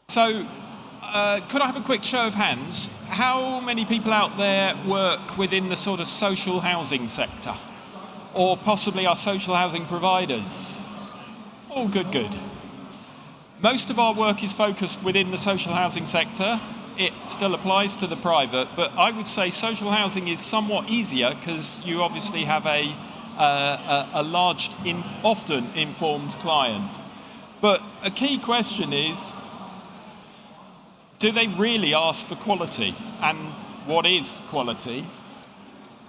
So, could I have a quick show of hands? How many people out there work within the sort of social housing sector? Or possibly are social housing providers? Oh, good, good. Most of our work is focused within the social housing sector. It still applies to the private, but I would say social housing is somewhat easier because you obviously have a large, often informed client. But a key question is, do they really ask for quality? And what is quality?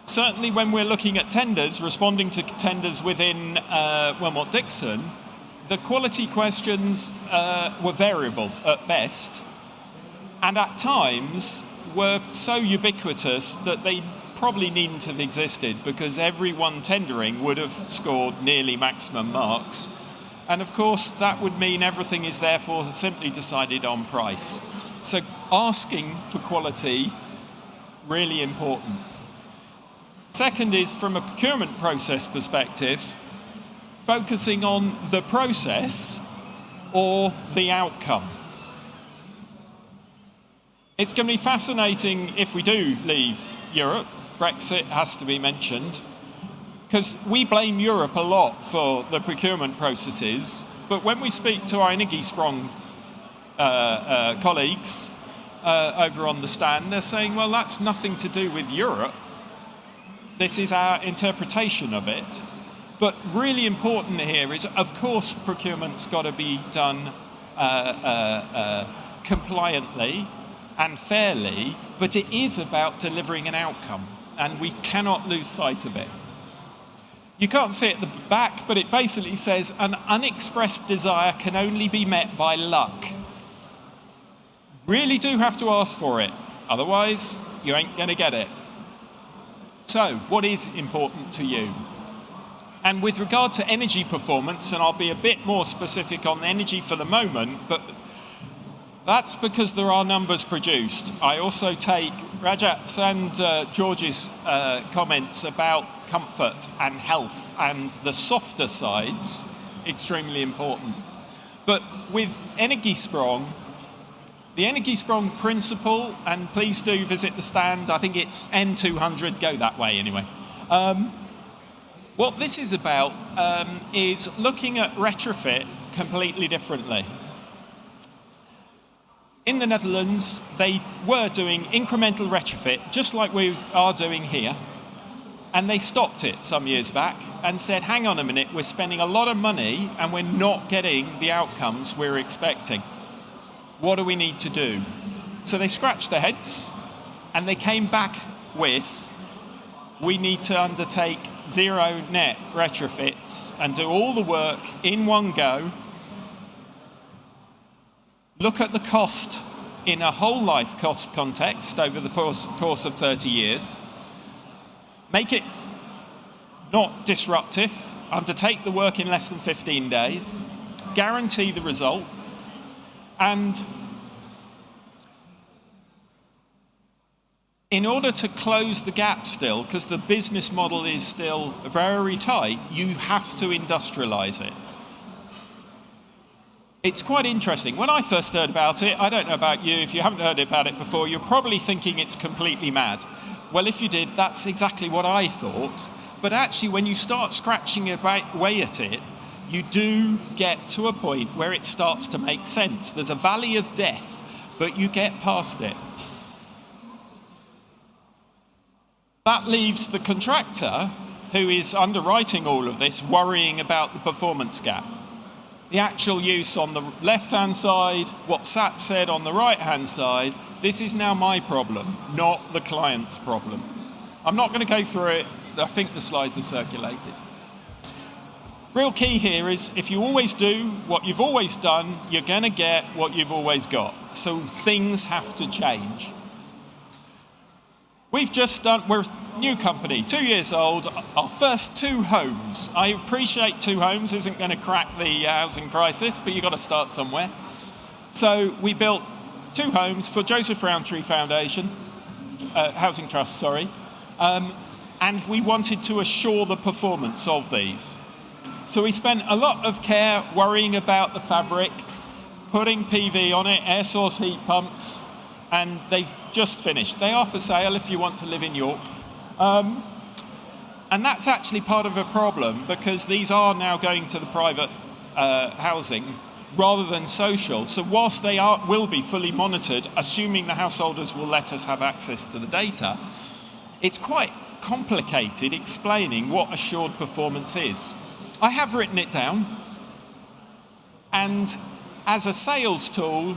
Certainly when we're looking at tenders, responding to tenders within Wilmot Dixon, the quality questions were variable at best, and at times were so ubiquitous that they probably needn't have existed because everyone tendering would have scored nearly maximum marks. And of course, that would mean everything is therefore simply decided on price. So asking for quality, really important. Second is, from a procurement process perspective, focusing on the process or the outcome. It's going to be fascinating if we do leave Europe. Brexit has to be mentioned, because we blame Europe a lot for the procurement processes, but when we speak to our Energiesprong colleagues over on the stand, they're saying, well, that's nothing to do with Europe. This is our interpretation of it. But really important here is, of course, procurement's got to be done compliantly and fairly, but it is about delivering an outcome, and we cannot lose sight of it. You can't see it at the back, but it basically says an unexpressed desire can only be met by luck. Really do have to ask for it, otherwise you ain't going to get it. So, what is important to you? And with regard to energy performance, and I'll be a bit more specific on energy for the moment, but that's because there are numbers produced. I also take Rajat's and George's comments about comfort and health and the softer sides, extremely important. But with Energiesprong, the Energiesprong principle, and please do visit the stand, I think it's N200, go that way anyway. What this is about is looking at retrofit completely differently. In the Netherlands, they were doing incremental retrofit, just like we are doing here, and they stopped it some years back and said, hang on a minute, we're spending a lot of money and we're not getting the outcomes we're expecting. What do we need to do? So they scratched their heads and they came back with, we need to undertake zero net retrofits and do all the work in one go. Look at the cost in a whole life cost context over the course of 30 years. Make it not disruptive, undertake the work in less than 15 days, guarantee the result, and in order to close the gap still, because the business model is still very tight, you have to industrialize it. It's quite interesting. When I first heard about it, I don't know about you, if you haven't heard about it before, you're probably thinking it's completely mad. Well, if you did, that's exactly what I thought. But actually, when you start scratching away at it, you do get to a point where it starts to make sense. There's a valley of death, but you get past it. That leaves the contractor, who is underwriting all of this, worrying about the performance gap. The actual use on the left-hand side, what SAP said on the right-hand side, this is now my problem, not the client's problem. I'm not going to go through it. I think the slides are circulated. Real key here is, if you always do what you've always done, you're going to get what you've always got. So things have to change. We're a new company, 2 years old, our first 2 homes. I appreciate 2 homes isn't going to crack the housing crisis, but you've got to start somewhere. So we built 2 homes for Joseph Rowntree Foundation, Housing Trust, sorry, and we wanted to assure the performance of these. So we spent a lot of care worrying about the fabric, putting PV on it, air source heat pumps, and they've just finished. They are for sale if you want to live in York. And that's actually part of a problem, because these are now going to the private housing rather than social. So whilst they will be fully monitored, assuming the householders will let us have access to the data, it's quite complicated explaining what assured performance is. I have written it down, and as a sales tool,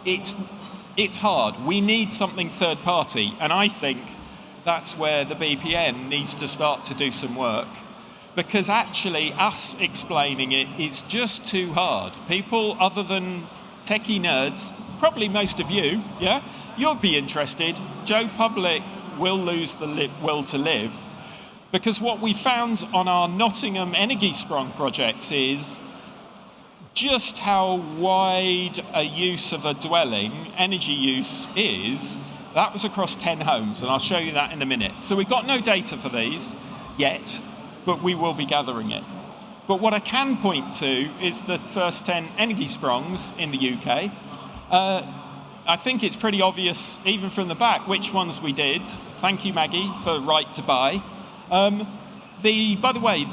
it's hard. We need something third party, and I think that's where the BPN needs to start to do some work, because actually us explaining it is just too hard. People other than techie nerds, probably most of you, yeah, you'll be interested. Joe Public will lose the will to live, because what we found on our Nottingham Energiesprong projects is just how wide a use of a dwelling, energy use, is. That was across 10 homes, and I'll show you that in a minute. So we've got no data for these yet, but we will be gathering it. But what I can point to is the first 10 Energiesprongs in the UK. I think it's pretty obvious, even from the back, which ones we did. Thank you, Maggie, for right to buy. By the way,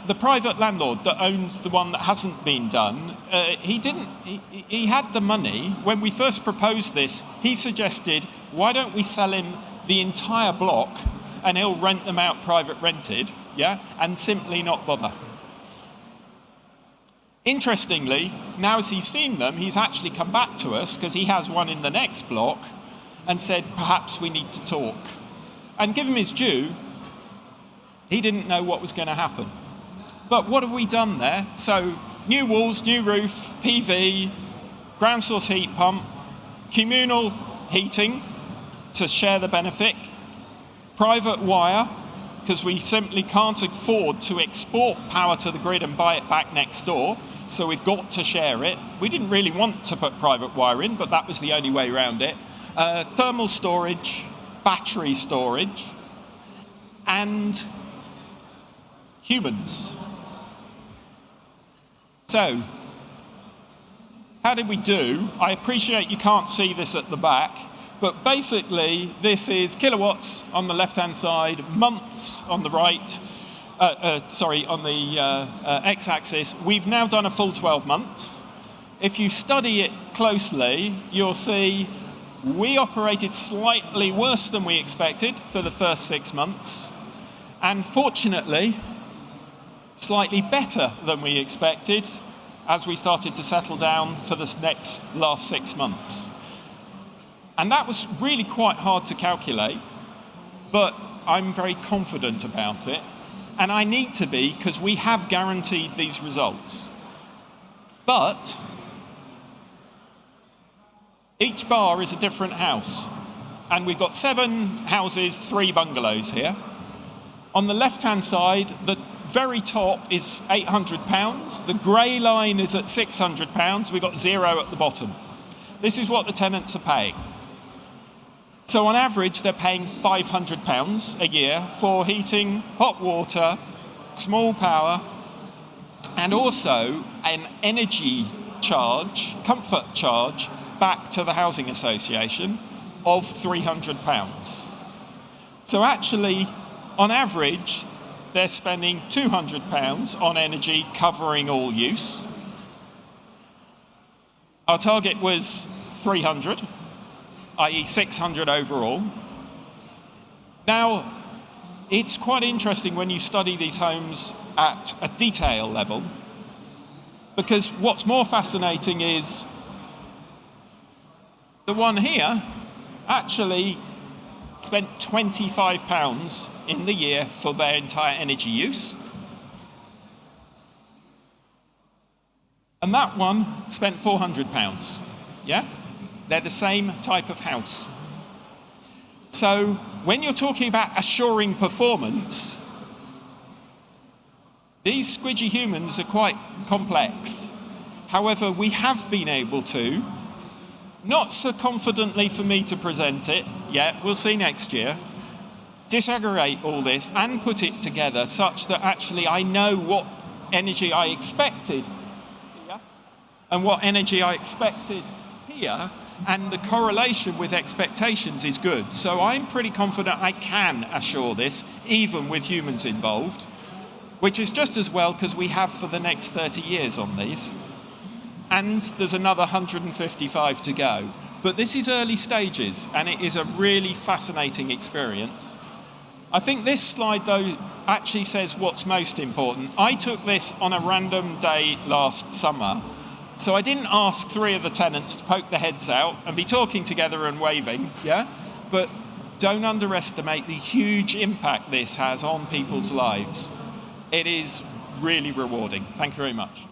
the private landlord that owns the one that hasn't been done, he had the money. When we first proposed this, he suggested, why don't we sell him the entire block and he'll rent them out private rented, yeah, and simply not bother. Interestingly, now as he's seen them, he's actually come back to us, because he has one in the next block, and said, perhaps we need to talk. And give him his due, he didn't know what was going to happen. But what have we done there? So, new walls, new roof, PV, ground source heat pump, communal heating to share the benefit, private wire, because we simply can't afford to export power to the grid and buy it back next door, so we've got to share it. We didn't really want to put private wire in, but that was the only way around it. Thermal storage, battery storage, and humans. So, how did we do? I appreciate you can't see this at the back, but basically this is kilowatts on the left-hand side, months on the right, on the x-axis. We've now done a full 12 months. If you study it closely, you'll see we operated slightly worse than we expected for the first 6 months, and fortunately, slightly better than we expected as we started to settle down for this last 6 months. And that was really quite hard to calculate, but I'm very confident about it. And I need to be, because we have guaranteed these results. But each bar is a different house. And we've got 7 houses, 3 bungalows here. On the left-hand side, the very top is £800. The grey line is at £600. We've got 0 at the bottom. This is what the tenants are paying. So on average, they're paying £500 a year for heating, hot water, small power, and also an energy charge, comfort charge, back to the housing association of £300. So actually, on average, they're spending £200 on energy covering all use. Our target was 300, i.e. 600 overall. Now, it's quite interesting when you study these homes at a detail level, because what's more fascinating is the one here actually spent £25 in the year for their entire energy use. And that one spent £400, yeah? They're the same type of house. So when you're talking about assuring performance, these squidgy humans are quite complex. However, we have been able to, not so confidently for me to present it yet, we'll see next year, disaggregate all this and put it together such that actually I know what energy I expected and what energy I expected here, and the correlation with expectations is good. So I'm pretty confident I can assure this, even with humans involved, which is just as well because we have for the next 30 years on these. And there's another 155 to go. But this is early stages, and it is a really fascinating experience. I think this slide, though, actually says what's most important. I took this on a random day last summer, so I didn't ask 3 of the tenants to poke their heads out and be talking together and waving, yeah? But don't underestimate the huge impact this has on people's lives. It is really rewarding. Thank you very much.